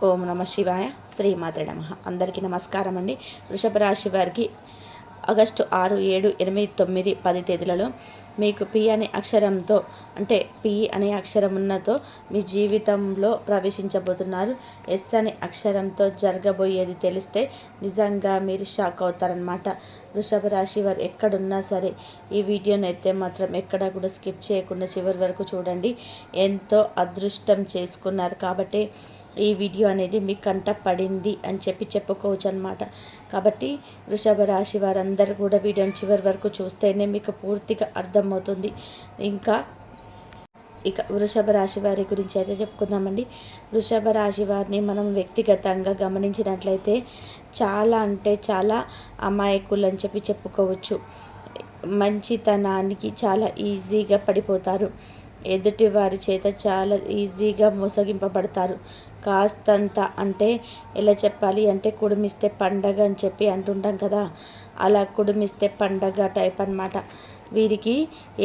ఓం నమ శివాయ. శ్రీమాత్రే నమః. అందరికీ నమస్కారం అండి. వృషభ రాశి వారికి ఆగస్టు 6, 7, 8, 9, 10 తేదీలలో మీకు పి అనే అక్షరంతో, అంటే పి అనే అక్షరం ఉన్నతో మీ జీవితంలో ప్రవేశించబోతున్నారు. ఎస్ అనే అక్షరంతో జరగబోయేది తెలిస్తే నిజంగా మీరు షాక్ అవుతారనమాట. వృషభ రాశి వారు ఎక్కడున్నా సరే ఈ వీడియోని అయితే మాత్రం ఎక్కడా కూడా స్కిప్ చేయకుండా చివరి వరకు చూడండి. ఎంతో అదృష్టం చేసుకున్నారు కాబట్టి ఈ వీడియో అనేది మీ కంట పడింది అని చెప్పుకోవచ్చు అనమాట. కాబట్టి వృషభ రాశి వారందరూ కూడా వీడియోని చివరి వరకు చూస్తేనే మీకు పూర్తిగా అర్థమవుతుంది. ఇక వృషభ రాశి వారి గురించి అయితే చెప్పుకుందామండి. వృషభ రాశి వారిని మనం వ్యక్తిగతంగా గమనించినట్లయితే చాలా అంటే చాలా అమాయకులు అని చెప్పుకోవచ్చు. మంచితనానికి చాలా ఈజీగా పడిపోతారు. ఎదుటి వారి చేత చాలా ఈజీగా మోసగింపబడతారు. కాస్తంత అంటే ఎలా చెప్పాలి అంటే కుడుమిస్తే పండగ అని చెప్పి అంటుంటాం కదా, అలా కుడుమిస్తే పండగ టైప్ అన్నమాట. వీరికి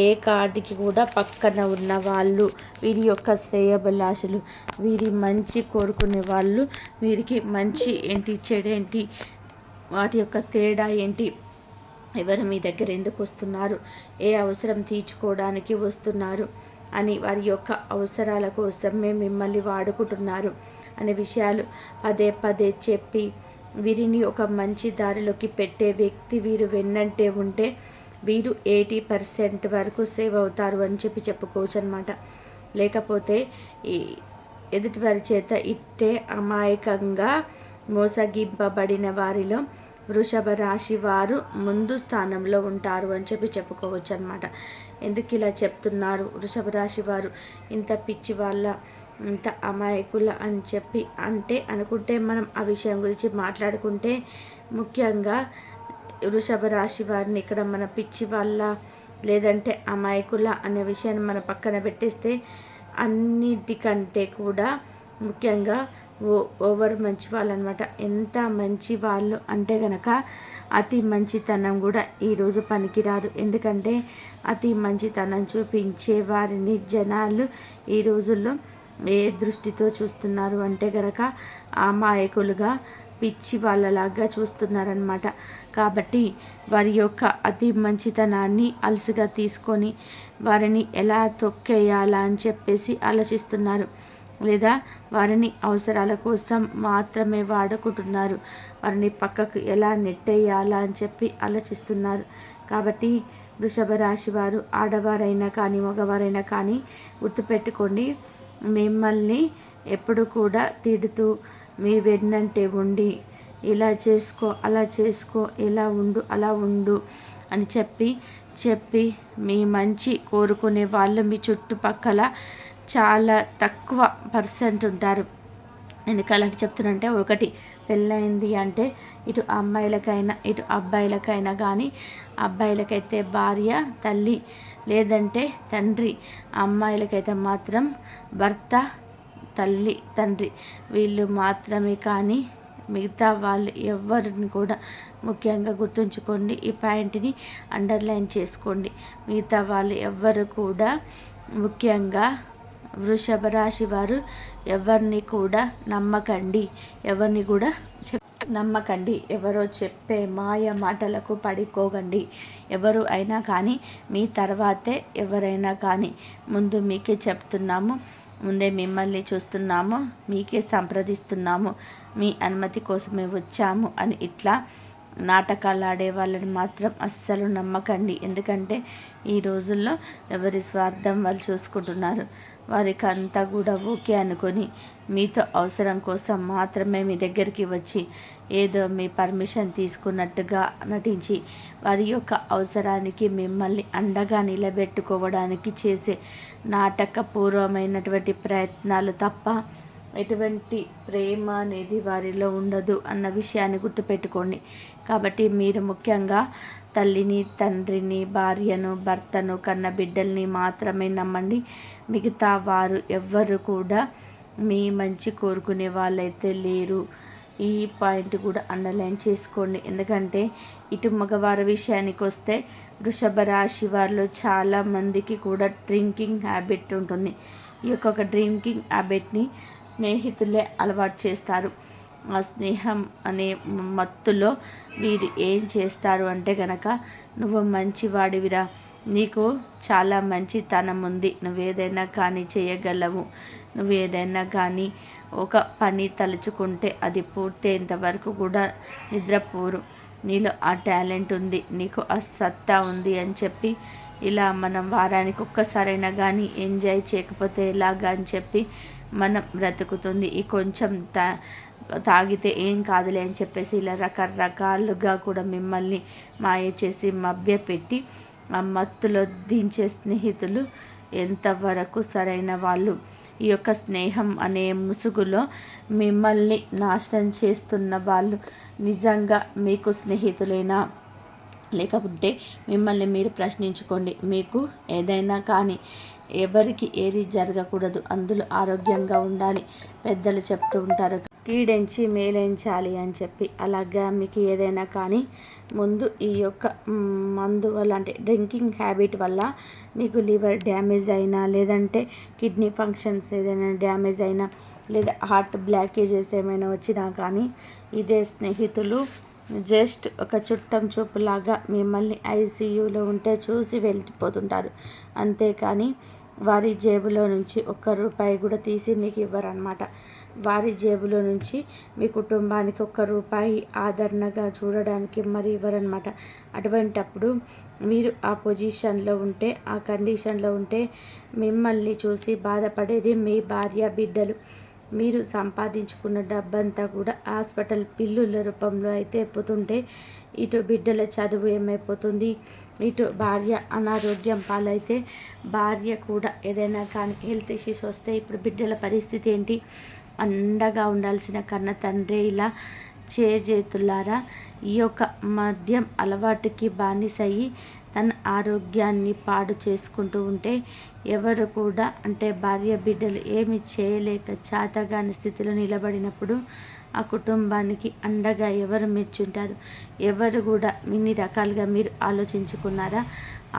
ఏ కార్డుకి కూడా పక్కన ఉన్న వాళ్ళు వీరి యొక్క శ్రేయభిలాషులు, వీరి మంచి కోరుకునే వాళ్ళు, వీరికి మంచి ఏంటి చెడేంటి, వాటి యొక్క తేడా ఏంటి, ఎవరు మీ దగ్గర ఎందుకు వస్తున్నారు, ఏ అవసరం తీర్చుకోవడానికి వస్తున్నారు అని, వారి యొక్క అవసరాల కోసమే మిమ్మల్ని వాడుకుంటున్నారు అనే విషయాలు పదే పదే చెప్పి వీరిని ఒక మంచి దారిలోకి పెట్టే వ్యక్తి వీరు వెన్నంటే ఉంటే వీరు 80% వరకు సేవ్ అవుతారు అని చెప్పుకోవచ్చు అనమాట. లేకపోతే ఈ ఎదుటివారి చేత ఇట్టే అమాయకంగా మోసగింపబడిన వారిలో వృషభ రాశి వారు ముందు స్థానంలో ఉంటారు అని చెప్పుకోవచ్చు అనమాట. ఎందుకు ఇలా చెప్తున్నారు, వృషభ రాశి వారు ఇంత పిచ్చి వాళ్ళ, ఇంత అమాయకుల అని అనుకుంటే మనం ఆ విషయం గురించి మాట్లాడుకుంటే, ముఖ్యంగా వృషభ రాశి వారిని ఇక్కడ మన పిచ్చి వాళ్ళ లేదంటే అమాయకుల అనే విషయాన్ని మన పక్కన పెట్టేస్తే, అన్నిటికంటే కూడా ముఖ్యంగా ఓవర్ మంచి వాళ్ళు అనమాట. ఎంత మంచి వాళ్ళు అంటే గనక అతి మంచితనం కూడా ఈరోజు పనికిరాదు. ఎందుకంటే అతి మంచితనం చూపించే వారిని జనాలు ఈ రోజుల్లో ఏ దృష్టితో చూస్తున్నారు అంటే గనక అమాయకులుగా, పిచ్చి వాళ్ళలాగా చూస్తున్నారనమాట. కాబట్టి వారి యొక్క అతి మంచితనాన్ని అలసుగా తీసుకొని వారిని ఎలా తొక్కేయాలా అని చెప్పేసి ఆలోచిస్తున్నారు. లేదా వారిని అవసరాల కోసం మాత్రమే వాడుకుంటున్నారు. వారిని పక్కకు ఎలా నెట్టేయాలా అని చెప్పి ఆలోచిస్తున్నారు. కాబట్టి వృషభ రాశి వారు ఆడవారైనా కానీ మగవారైనా కానీ గుర్తుపెట్టుకోండి, మిమ్మల్ని ఎప్పుడు కూడా తిడుతూ మీ వెన్నంటే ఉండి ఇలా చేసుకో, అలా చేసుకో, ఇలా ఉండు, అలా ఉండు అని చెప్పి మీ మంచి కోరుకునే వాళ్ళు మీ చుట్టుపక్కల చాలా తక్కువ పర్సెంట్ ఉంటారు. ఎందుకు అలాంటి చెప్తున్నంటే, ఒకటి పెళ్ళయింది అంటే ఇటు అమ్మాయిలకైనా ఇటు అబ్బాయిలకైనా కానీ, అబ్బాయిలకైతే భార్య, తల్లి లేదంటే తండ్రి, అమ్మాయిలకైతే మాత్రం భర్త, తల్లి, తండ్రి, వీళ్ళు మాత్రమే. కానీ మిగతా వాళ్ళు ఎవరిని కూడా, ముఖ్యంగా గుర్తుంచుకోండి, ఈ పాయింట్ని అండర్లైన్ చేసుకోండి, మిగతా వాళ్ళు ఎవ్వరు కూడా, ముఖ్యంగా వృషభ రాశి వారు ఎవరిని కూడా నమ్మకండి. ఎవరిని కూడా నమ్మకండి. ఎవరో చెప్పే మాయ మాటలకు పడిపోకండి. ఎవరు అయినా కానీ మీ తర్వాతే ఎవరైనా కానీ, ముందు మీకే చెప్తున్నాము, ముందే మిమ్మల్ని చూస్తున్నాము, మీకే సంప్రదిస్తున్నాము, మీ అనుమతి కోసమే వచ్చాము అని ఇట్లా నాటకాలు ఆడే వాళ్ళని మాత్రం అస్సలు నమ్మకండి. ఎందుకంటే ఈ రోజుల్లో ఎవరి స్వార్థం వాళ్ళు చూసుకుంటున్నారు. వారికి అంతా కూడా ఓకే అనుకొని మీతో అవసరం కోసం మాత్రమే మీ దగ్గరికి వచ్చి ఏదో మీ పర్మిషన్ తీసుకున్నట్టుగా నటించి వారి యొక్క అవసరానికి మిమ్మల్ని అండగా నిలబెట్టుకోవడానికి చేసే నాటకపూర్వమైనటువంటి ప్రయత్నాలు తప్ప ఎటువంటి ప్రేమ అనేది వారిలో ఉండదు అన్న విషయాన్ని గుర్తుపెట్టుకోండి. కాబట్టి మీరు ముఖ్యంగా తల్లిని, తండ్రిని, భార్యను, భర్తను, కన్న బిడ్డల్ని మాత్రమే నమ్మండి. మిగతా వారు ఎవ్వరు కూడా మీ మంచి కోరుకునే వాళ్ళైతే లేరు. ఈ పాయింట్ కూడా అండర్లైన్ చేసుకోండి. ఎందుకంటే ఇటు మగవారి విషయానికి వస్తే వృషభ రాశి వారిలో చాలామందికి కూడా డ్రింకింగ్ హ్యాబిట్ ఉంటుంది. ఈ యొక్క డ్రింకింగ్ హ్యాబిట్ని స్నేహితులే అలవాటు చేస్తారు. ఆ స్నేహం అనే మత్తులో వీరు ఏం చేస్తారు అంటే గనక, నువ్వు మంచివాడివిరా, నీకు చాలా మంచితనం ఉంది, నువ్వేదైనా కానీ చేయగలవు, నువ్వేదైనా కానీ ఒక పని తలుచుకుంటే అది పూర్తయ్యేంత వరకు కూడా నిద్రపోరు, నీలో ఆ టాలెంట్ ఉంది, నీకు ఆ సత్తా ఉంది అని చెప్పి ఇలా మనం వారానికి ఒక్కసారైనా కానీ ఎంజాయ్ చేయకపోతే ఎలాగా అని చెప్పి మనం బ్రతుకుతుంది. ఈ కొంచెం తాగితే ఏం కాదులే అని చెప్పేసి ఇలా రకరకాలుగా కూడా మిమ్మల్ని మాయ చేసి మభ్యపెట్టి ఆ మత్తులో దించే స్నేహితులు ఎంతవరకు సరైన వాళ్ళు? ఈ యొక్క స్నేహం అనే ముసుగులో మిమ్మల్ని నాశనం చేస్తున్న వాళ్ళు నిజంగా మీకు స్నేహితులేనా? లేకపోతే మిమ్మల్ని మీరు ప్రశ్నించుకోండి. మీకు ఏదైనా కానీ ఎవరికి ఏది జరగకూడదు, అందులో ఆరోగ్యంగా ఉండాలి. పెద్దలు చెప్తూ ఉంటారు, కీడెంచి మేలెంచాలి అని చెప్పి. అలాగా మీకు ఏదైనా కానీ ముందు ఈ యొక్క మందు వల్ల అంటే డ్రింకింగ్ హ్యాబిట్ వల్ల మీకు లివర్ డ్యామేజ్ అయినా, లేదంటే కిడ్నీ ఫంక్షన్స్ ఏదైనా డ్యామేజ్ అయినా, లేదా హార్ట్ బ్లాకేజెస్ ఏమైనా వచ్చినా కానీ ఇదే స్నేహితులు జస్ట్ ఒక చుట్టం చూపులాగా మిమ్మల్ని ఐసీయూలో ఉంటే చూసి వెళ్ళిపోతుంటారు. అంతేకాని వారి జేబులో నుంచి ఒక్క రూపాయి కూడా తీసి మీకు ఇవ్వరన్నమాట. వారి జేబులో నుంచి మీ కుటుంబానికి ఒక్క రూపాయి ఆదరణగా చూడడానికి మరి ఇవ్వరన్నమాట. అటువంటప్పుడు మీరు ఆ పొజిషన్లో ఉంటే, ఆ కండిషన్లో ఉంటే మిమ్మల్ని చూసి బాధపడేది మీ భార్య, బిడ్డలు. మీరు సంపాదించుకున్న డబ్బంతా కూడా హాస్పిటల్ బిల్లుల రూపంలో అయితే పోతుంటే, ఇటు బిడ్డల చదువు ఏమైపోతుంది, ఇటు భార్య అనారోగ్యం పాలైతే, భార్య కూడా ఏదైనా కానీ హెల్త్ ఇష్యూస్ వస్తే ఇప్పుడు బిడ్డల పరిస్థితి ఏంటి? అండగా ఉండాల్సిన కన్న తండ్రి ఇలా చేజేతులారా ఈ యొక్క మద్యం అలవాటుకి బానిసయ్యి తన ఆరోగ్యాన్ని పాడు చేసుకుంటూ ఉంటే, ఎవరు కూడా అంటే భార్య బిడ్డలు ఏమి చేయలేక చాతగాని స్థితిలో నిలబడినప్పుడు ఆ కుటుంబానికి అండగా ఎవరు మెచ్చుంటారు? ఎవరు కూడా ఇన్ని రకాలుగా మీరు ఆలోచించుకున్నారా?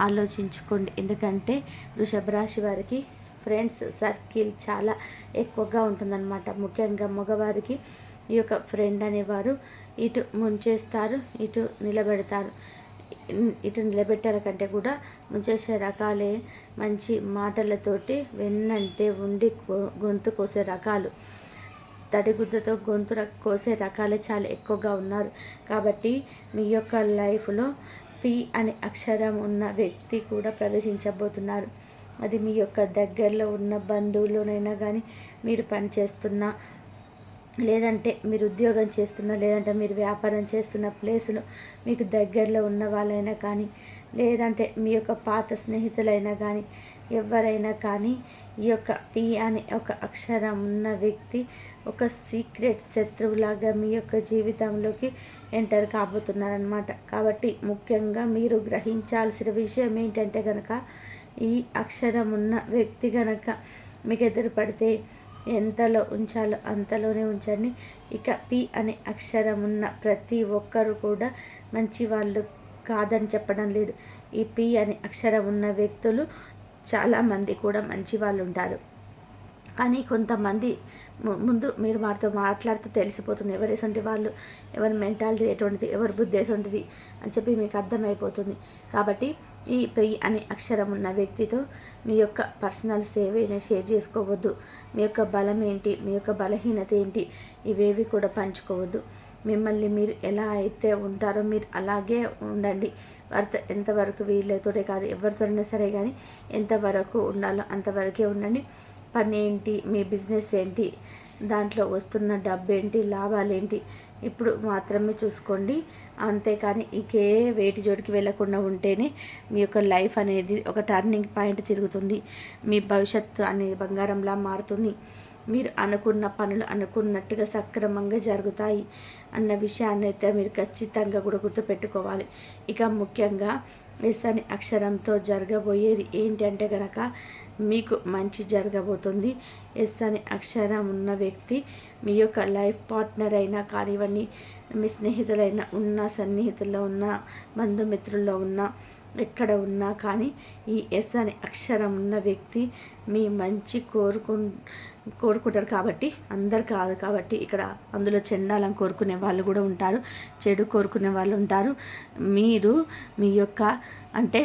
ఆలోచించుకోండి. ఎందుకంటే వృషభ రాశి వారికి ఫ్రెండ్స్ సర్కిల్ చాలా ఎక్కువగా ఉంటుందన్నమాట. ముఖ్యంగా మగవారికి ఈ యొక్క ఫ్రెండ్ అనేవారు ఇటు ముంచేస్తారు, ఇటు నిలబెడతారు. ఇటు నిలబెట్టాల కంటే కూడా ముంచేసే రకాలే. మంచి మాటలతోటి వెన్నంటే ఉండి గొంతు కోసే రకాలు, తడిగుద్దతో గొంతు కోసే రకాలే చాలా ఎక్కువగా ఉన్నారు. కాబట్టి మీ యొక్క లైఫ్లో పి అనే అక్షరం ఉన్న వ్యక్తి కూడా ప్రవేశించబోతున్నారు. అది మీ యొక్క దగ్గరలో ఉన్న బంధువులోనైనా కానీ, మీరు పనిచేస్తున్న, లేదంటే మీరు ఉద్యోగం చేస్తున్న, లేదంటే మీరు వ్యాపారం చేస్తున్న ప్లేసులో మీకు దగ్గరలో ఉన్న వాళ్ళైనా కానీ, లేదంటే మీ యొక్క పాత స్నేహితులైనా కానీ, ఎవరైనా కానీ ఈ యొక్క పి అనే ఒక అక్షరం ఉన్న వ్యక్తి ఒక సీక్రెట్ శత్రువులాగా మీ యొక్క జీవితంలోకి ఎంటర్ కాబోతున్నారనమాట. కాబట్టి ముఖ్యంగా మీరు గ్రహించాల్సిన విషయం ఏంటంటే కనుక, ఈ అక్షరం ఉన్న వ్యక్తి కనుక మీకు ఎదురు పడితే ఎంతలో ఉంచాలో అంతలోనే ఉంచండి. ఇక పి అనే అక్షరం ఉన్న ప్రతి ఒక్కరు కూడా మంచి వాళ్ళు కాదని చెప్పడం లేదు. ఈ పి అనే అక్షరం ఉన్న వ్యక్తులు చాలామంది కూడా మంచి వాళ్ళు ఉంటారు. కానీ కొంతమంది ముందు మీరు వారితో మాట్లాడుతూ తెలిసిపోతుంది ఎవరు ఎటువంటి వాళ్ళు, ఎవరి మెంటాలిటీ ఎటువంటిది, ఎవరి బుద్ధి ఎటువంటిది అని చెప్పి మీకు అర్థమైపోతుంది. కాబట్టి ఈ పి అనే అక్షరం ఉన్న వ్యక్తితో మీ యొక్క పర్సనల్స్ ఏవైనా షేర్ చేసుకోవద్దు. మీ యొక్క బలం ఏంటి, మీ యొక్క బలహీనత ఏంటి, ఇవేవి కూడా పంచుకోవద్దు. మిమ్మల్ని మీరు ఎలా అయితే ఉంటారో మీరు అలాగే ఉండండి. వారితో ఎంతవరకు వీళ్ళతోనే కాదు, ఎవరితోనైనా సరే కానీ ఎంతవరకు ఉండాలో అంతవరకే ఉండండి. పని ఏంటి, మీ బిజినెస్ ఏంటి, దాంట్లో వస్తున్న డబ్బు ఏంటి, లాభాలేంటి, ఇప్పుడు మాత్రమే చూసుకోండి. అంతేకాని ఇంకే వేటి జోడికి వెళ్ళకుండా ఉంటేనే మీ యొక్క లైఫ్ అనేది ఒక టర్నింగ్ పాయింట్ తిరుగుతుంది. మీ భవిష్యత్తు అనేది బంగారంలా మారుతుంది. మీరు అనుకున్న పనులు అనుకున్నట్టుగా సక్రమంగా జరుగుతాయి అన్న విషయాన్ని అయితే మీరు ఖచ్చితంగా కూడా గుర్తుపెట్టుకోవాలి. ఇక ముఖ్యంగా ఎస్ అనే అక్షరంతో జరగబోయేది ఏంటి అంటే కనుక మీకు మంచి జరగబోతుంది. ఎస్ అనే అక్షరం ఉన్న వ్యక్తి మీ యొక్క లైఫ్ పార్ట్నర్ అయినా కానివ్వండి, మీ స్నేహితులైనా ఉన్న, సన్నిహితుల్లో ఉన్న, బంధుమిత్రుల్లో ఉన్న ఎక్కడ ఉన్నా కానీ ఈ ఎస్ అనే అక్షరం ఉన్న వ్యక్తి మీ మంచి కోరుకుంటారు. కాబట్టి అందరు కాదు కాబట్టి ఇక్కడ అందులో చెండాలని కోరుకునే వాళ్ళు కూడా ఉంటారు, చెడు కోరుకునే వాళ్ళు ఉంటారు. మీరు మీ యొక్క అంటే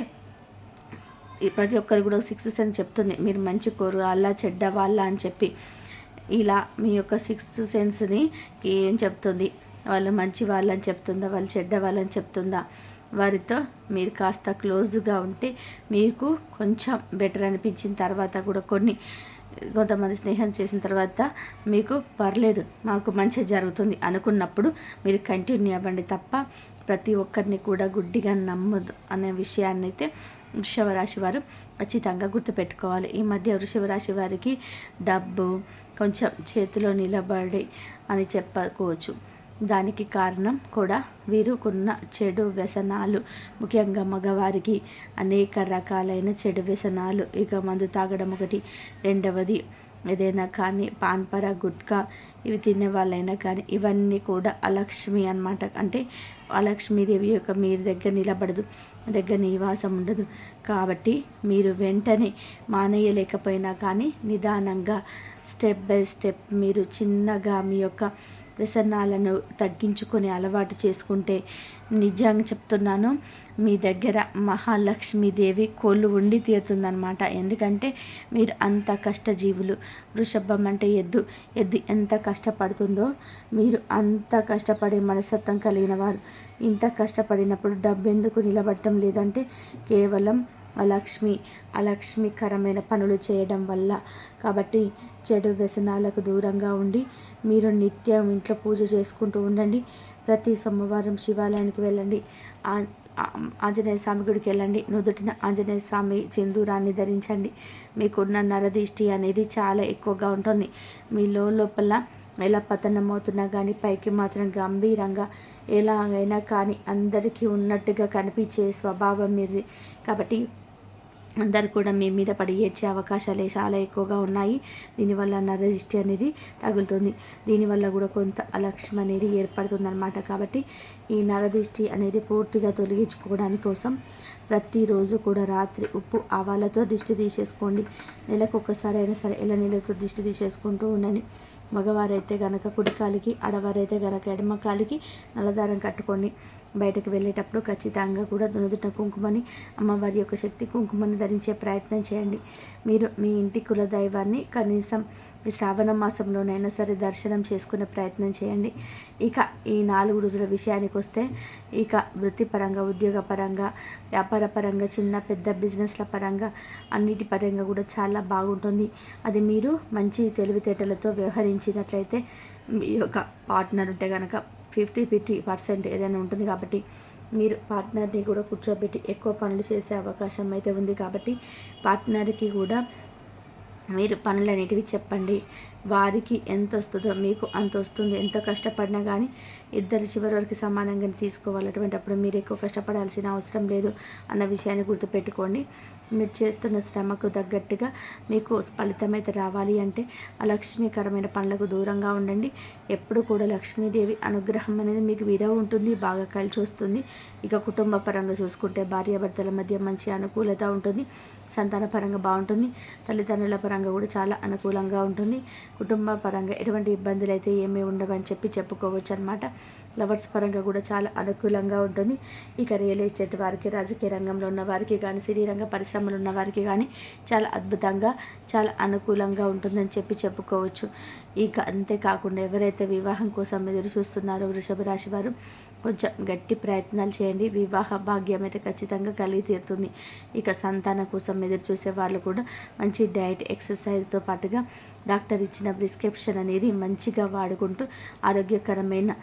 ప్రతి ఒక్కరు కూడా సిక్స్త్ సెన్స్ చెప్తుంది మీరు మంచి వాళ్ళ చెడ్డ వాళ్ళ అని చెప్పి. ఇలా మీ యొక్క సిక్స్త్ సెన్స్ని ఏం చెప్తుంది, వాళ్ళు మంచి వాళ్ళని చెప్తుందా, వాళ్ళు చెడ్డ వాళ్ళని చెప్తుందా, వారితో మీరు కాస్త క్లోజ్గా ఉంటే మీకు కొంచెం బెటర్ అనిపించిన తర్వాత కూడా కొంతమంది స్నేహం చేసిన తర్వాత మీకు పర్లేదు మాకు మంచి జరుగుతుంది అనుకున్నప్పుడు మీరు కంటిన్యూ అవ్వండి తప్ప ప్రతి ఒక్కరిని కూడా గుడ్డిగా నమ్మదు అనే విషయాన్ని అయితే వృషభ రాశి వారు ఖచ్చితంగా గుర్తుపెట్టుకోవాలి. ఈ మధ్య వృషభ రాశి వారికి డబ్బు కొంచెం చేతిలో నిలబడి అని చెప్పుకోవచ్చు. దానికి కారణం కూడా వీరుకున్న చెడు వ్యసనాలు, ముఖ్యంగా మగవారికి అనేక రకాలైన చెడు వ్యసనాలు. ఇక మందు తాగడం ఒకటి, రెండవది ఏదైనా కానీ పాన్పర గుట్కా ఇవి తినే వాళ్ళైనా కానీ ఇవన్నీ కూడా అలక్ష్మి అన్నమాట. అంటే అలక్ష్మీదేవి యొక్క మీరు దగ్గర నిలబడదు, దగ్గర నివాసం ఉండదు. కాబట్టి మీరు వెంటనే మానేయలేకపోయినా కానీ నిదానంగా స్టెప్ బై స్టెప్ మీరు చిన్నగా మీ యొక్క వ్యసనాలను తగ్గించుకొని అలవాటు చేసుకుంటే నిజంగా చెప్తున్నాను మీ దగ్గర మహాలక్ష్మీదేవి కొలు ఉండి తీరుతుందనమాట. ఎందుకంటే మీరు అంత కష్టజీవులు. వృషభం అంటే ఎద్దు ఎంత కష్టపడుతుందో మీరు అంత కష్టపడే మనస్తత్వం కలిగిన వారు. ఇంత కష్టపడినప్పుడు డబ్బు ఎందుకు నిలబడటం లేదంటే కేవలం అలక్ష్మికరమైన పనులు చేయడం వల్ల. కాబట్టి చెడు వ్యసనాలకు దూరంగా ఉండి మీరు నిత్యం ఇంట్లో పూజ చేసుకుంటూ ఉండండి. ప్రతి సోమవారం శివాలయానికి వెళ్ళండి, ఆంజనేయ స్వామి గుడికి వెళ్ళండి, నుదుటిన ఆంజనేయ స్వామి సింధూరాన్ని ధరించండి. మీకున్న నరదిష్టి అనేది చాలా ఎక్కువగా ఉంటుంది. మీ లోపల ఎలా పతనమవుతున్నా కానీ పైకి మాత్రం గంభీరంగా ఎలాగైనా కానీ అందరికీ ఉన్నట్టుగా కనిపించే స్వభావం మీది. కాబట్టి అందరు కూడా మీ మీద పడి ఏడ్చే అవకాశాలే చాలా ఎక్కువగా ఉన్నాయి. దీనివల్ల నరదిష్టి అనేది తగులుతుంది. దీనివల్ల కూడా కొంత అలక్ష్యం అనేది ఏర్పడుతుందన్నమాట. కాబట్టి ఈ నరదిష్టి అనేది పూర్తిగా తొలగించుకోవడానికి కోసం ప్రతిరోజు కూడా రాత్రి ఉప్పు ఆవాలతో దిష్టి తీసేసుకోండి. నెలకు ఒక్కసారి అయినా సరే ఇలా నీళ్ళతో దిష్టి తీసేసుకుంటూ ఉండండి. మగవారైతే గనక కుడికాలికి, ఆడవారైతే గనక ఎడమకాలికి నల్లదారం కట్టుకోండి. బయటకు వెళ్ళేటప్పుడు ఖచ్చితంగా కూడా నుదుట కుంకుమని, అమ్మవారి యొక్క శక్తి కుంకుమని ధరించే ప్రయత్నం చేయండి. మీరు మీ ఇంటి కుల దైవాన్ని కనీసం ఈ శ్రావణ మాసంలోనైనా సరే దర్శనం చేసుకునే ప్రయత్నం చేయండి. ఇక ఈ 4 రోజుల విషయానికి వస్తే ఇక వృత్తిపరంగా, ఉద్యోగపరంగా, వ్యాపార పరంగా, చిన్న పెద్ద బిజినెస్ల పరంగా అన్నిటి పరంగా కూడా చాలా బాగుంటుంది. అది మీరు మంచి తెలివితేటలతో వ్యవహరించినట్లయితే మీ యొక్క పార్ట్నర్ ఉంటే కనుక 50% ఏదైనా ఉంటుంది. కాబట్టి మీరు పార్ట్నర్ని కూడా కూర్చోబెట్టి ఎక్కువ పనులు చేసే అవకాశం అయితే ఉంది. కాబట్టి పార్ట్నర్కి కూడా మీరు పనులు అనేటివి చెప్పండి. వారికి ఎంత వస్తుందో మీకు అంత వస్తుంది. ఎంత కష్టపడినా కానీ ఇద్దరు చివరి వరకు సమానంగా తీసుకోవాలి. అటువంటిప్పుడు మీరు ఎక్కువ కష్టపడాల్సిన అవసరం లేదు అన్న విషయాన్ని గుర్తుపెట్టుకోండి. మీరు చేస్తున్న శ్రమకు తగ్గట్టుగా మీకు ఫలితం అయితే రావాలి అంటే అలక్ష్మీకరమైన పనులకు దూరంగా ఉండండి. ఎప్పుడు కూడా లక్ష్మీదేవి అనుగ్రహం అనేది మీకు మీద ఉంటుంది, బాగా కలిసి వస్తుంది. ఇక కుటుంబ పరంగా చూసుకుంటే భార్యాభర్తల మధ్య మంచి అనుకూలత ఉంటుంది, సంతాన పరంగా బాగుంటుంది, తల్లిదండ్రుల పరంగా కూడా చాలా అనుకూలంగా ఉంటుంది. కుటుంబ పరంగా ఎటువంటి ఇబ్బందులు అయితే ఏమీ ఉండవని చెప్పుకోవచ్చు అనమాట. లవర్స్ పరంగా కూడా చాలా అనుకూలంగా ఉంటుంది. ఇక రియల్ ఎస్టేట్ వారికి, రాజకీయ రంగంలో ఉన్న వారికి కానీ, సినీ రంగ పరిశ్రమలు ఉన్న వారికి కానీ చాలా అద్భుతంగా, చాలా అనుకూలంగా ఉంటుందని చెప్పుకోవచ్చు. ఇక అంతేకాకుండా ఎవరైతే వివాహం కోసం ఎదురు చూస్తున్నారో వృషభ రాశి వారు కొంచెం గట్టి ప్రయత్నాలు చేయండి. వివాహ భాగ్యం అయితే ఖచ్చితంగా కలిగి తీరుతుంది. ఇక సంతానం కోసం ఎదురు చూసే వాళ్ళు కూడా మంచి డైట్, ఎక్సర్సైజ్తో పాటుగా డాక్టర్ ఇచ్చిన ప్రిస్క్రిప్షన్ అనేది మంచిగా వాడుకుంటూ ఆరోగ్యకరమైన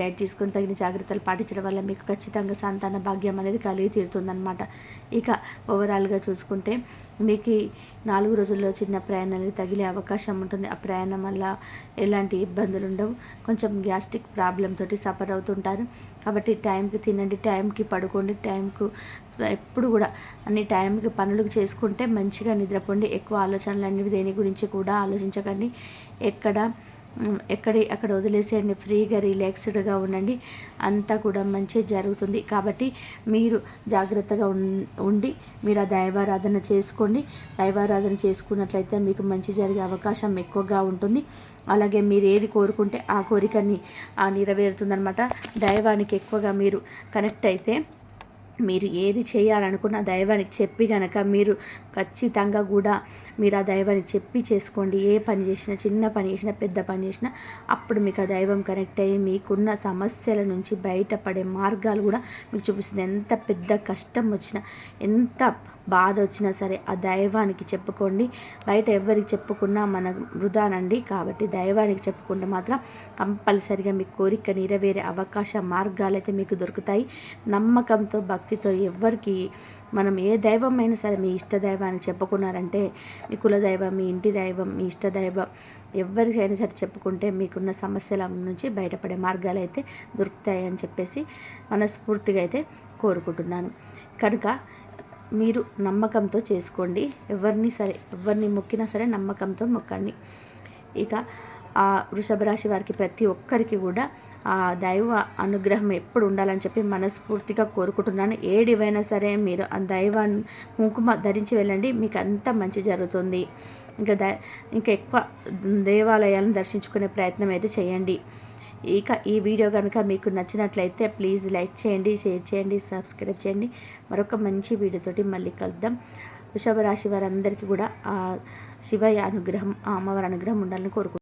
డైట్ తీసుకొని తగిన జాగ్రత్తలు పాటించడం వల్ల మీకు ఖచ్చితంగా సంతాన భాగ్యం అనేది కలిగి తీరుతుందన్నమాట. ఇక ఓవరాల్గా చూసుకుంటే మీకు 4 రోజుల్లో చిన్న ప్రయాణాలు తగిలే అవకాశం ఉంటుంది. ఆ ప్రయాణం వల్ల ఎలాంటి ఇబ్బందులు ఉండవు. కొంచెం గ్యాస్ట్రిక్ ప్రాబ్లం తోటి సఫర్ అవుతుంటారు. కాబట్టి టైంకి తినండి, టైంకి పడుకోండి, టైంకు ఎప్పుడు కూడా అన్ని టైంకి పనులు చేసుకుంటే మంచిగా నిద్రపోండి. ఎక్కువ ఆలోచనలు అనేవి దేని గురించి కూడా ఆలోచించకండి. ఎక్కడ అక్కడ వదిలేసేయండి. ఫ్రీగా రిలాక్స్డ్గా ఉండండి. అంతా కూడా మంచి జరుగుతుంది. కాబట్టి మీరు జాగ్రత్తగా ఉండి మీరు ఆ దైవారాధన చేసుకోండి. దైవారాధన చేసుకున్నట్లయితే మీకు మంచి జరిగే అవకాశం ఎక్కువగా ఉంటుంది. అలాగే మీరు ఏది కోరుకుంటే ఆ కోరికని నెరవేరుతుందనమాట. దైవానికి ఎక్కువగా మీరు కనెక్ట్ అయితే మీరు ఏది చేయాలనుకున్న దైవానికి చెప్పి కనుక మీరు ఖచ్చితంగా కూడా మీరు ఆ దైవానికి చెప్పి చేసుకోండి. ఏ పని చేసినా, చిన్న పని చేసినా, పెద్ద పని చేసినా అప్పుడు మీకు ఆ దైవం కనెక్ట్ అయ్యి మీకున్న సమస్యల నుంచి బయటపడే మార్గాలు కూడా మీకు చూపిస్తుంది. ఎంత పెద్ద కష్టం వచ్చినా, ఎంత బాధ వచ్చినా సరే ఆ దైవానికి చెప్పుకోండి. బయట ఎవరికి చెప్పుకున్నా మన వృధానండి. కాబట్టి దైవానికి చెప్పుకుంటే మాత్రం కంపల్సరిగా మీ కోరిక నెరవేరే అవకాశ మార్గాలు అయితే మీకు దొరుకుతాయి. నమ్మకంతో, భక్తితో ఎవరికి మనం ఏ దైవం అయినా సరే మీ ఇష్ట దైవానికి చెప్పుకున్నారంటే, మీ కులదైవం, మీ ఇంటి దైవం, మీ ఇష్ట దైవం ఎవరికైనా సరే చెప్పుకుంటే మీకున్న సమస్యల నుంచి బయటపడే మార్గాలు అయితే దొరుకుతాయి అని చెప్పేసి మనస్ఫూర్తిగా అయితే కోరుకుంటున్నాను. కనుక మీరు నమ్మకంతో చేసుకోండి. ఎవరిని మొక్కినా సరే నమ్మకంతో మొక్కండి. ఇక ఆ వృషభ రాశి వారికి ప్రతి ఒక్కరికి కూడా ఆ దైవ అనుగ్రహం ఎప్పుడు ఉండాలని చెప్పి మనస్ఫూర్తిగా కోరుకుంటున్నాను. ఏడివైనా సరే మీరు ఆ దైవాన్ని కుంకుమ ధరించి వెళ్ళండి, మీకు అంతా మంచి జరుగుతుంది. ఇంకా ఎక్కువ దేవాలయాలను దర్శించుకునే ప్రయత్నం అయితే చేయండి. ఇక ఈ వీడియో కనుక మీకు నచ్చినట్లయితే ప్లీజ్ లైక్ చేయండి, షేర్ చేయండి, సబ్స్క్రైబ్ చేయండి. మరొక మంచి వీడియోతోటి మళ్ళీ కలుద్దాం. వృషభ రాశి వారందరికీ కూడా ఆ శివయ్య అనుగ్రహం, ఆ అమ్మవారి అనుగ్రహం ఉండాలని కోరుకుంటున్నాను.